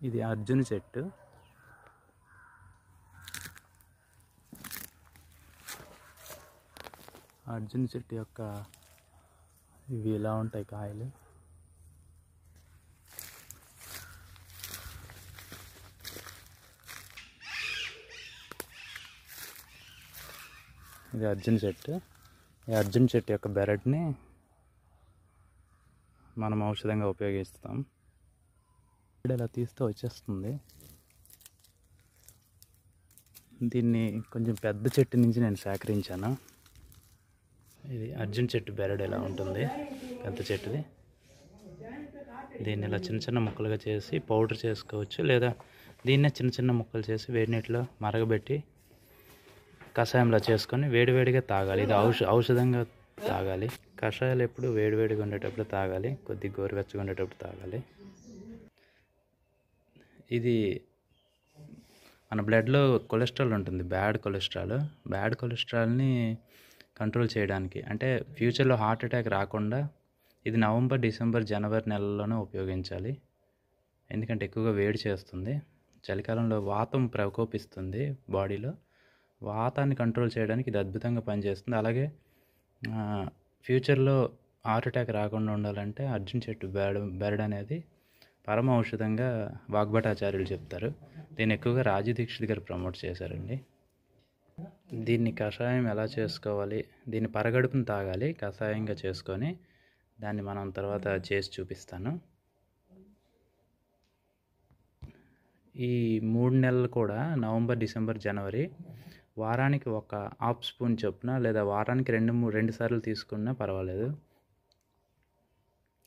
ఇది అర్జున్ చెట్టు. అర్జున్ చెట్టు యొక్క ఇవి ఇలా ఉంటాయి కాయలు. ఇది అర్జున్ చెట్టు. ఈ అర్జున్ చెట్టు యొక్క బెరడ్ని మనం ఔషధంగా ఉపయోగిస్తాం. ఇలా తీస్తే వచ్చేస్తుంది. దీన్ని కొంచెం పెద్ద చెట్టు నుంచి నేను సేకరించాను. ఇది అర్జున్ చెట్టు బెరడు ఇలా ఉంటుంది, పెద్ద చెట్టుది. దీన్ని ఇలా చిన్న చిన్న ముక్కలుగా చేసి పౌడర్ చేసుకోవచ్చు, లేదా దీన్నే చిన్న చిన్న ముక్కలు చేసి వేడి నీటిలో మరగబెట్టి కషాయంలో చేసుకొని వేడివేడిగా తాగాలి. ఇది ఔషధంగా తాగాలి. కషాయాలు ఎప్పుడు వేడివేడిగా ఉండేటప్పుడు తాగాలి, కొద్దిగా గోరువెచ్చగా ఉండేటప్పుడు తాగాలి. ఇది మన బ్లడ్లో కొలెస్ట్రాల్ ఉంటుంది, బ్యాడ్ కొలెస్ట్రాల్ని కంట్రోల్ చేయడానికి, అంటే ఫ్యూచర్లో హార్ట్ అటాక్ రాకుండా ఇది నవంబర్, డిసెంబర్, జనవరి నెలల్లోనే ఉపయోగించాలి. ఎందుకంటే ఎక్కువగా వేడి చేస్తుంది. చలికాలంలో వాతం ప్రకోపిస్తుంది బాడీలో. వాతాన్ని కంట్రోల్ చేయడానికి ఇది అద్భుతంగా పనిచేస్తుంది. అలాగే ఫ్యూచర్లో హార్ట్ అటాక్ రాకుండా ఉండాలంటే అర్జున్ చెట్టు బెరడు అనేది పరమ ఔషధంగా వాగ్భటాచార్యులు చెప్తారు. దీన్ని ఎక్కువగా రాజు దీక్షిత్ గారు ప్రమోట్ చేశారండి. దీన్ని కషాయం ఎలా చేసుకోవాలి, దీన్ని పరగడుపును తాగాలి కషాయంగా చేసుకొని. దాన్ని మనం తర్వాత చేసి చూపిస్తాను. ఈ 3 నెలలు కూడా నవంబర్, డిసెంబర్, జనవరి వారానికి ఒక హాఫ్ స్పూన్ చొప్పున, లేదా వారానికి 2 సార్లు తీసుకున్నా పర్వాలేదు.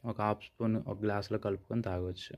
ఒక హాఫ్ స్పూన్ ఒక గ్లాసులో కలుపుకొని తాగొచ్చు.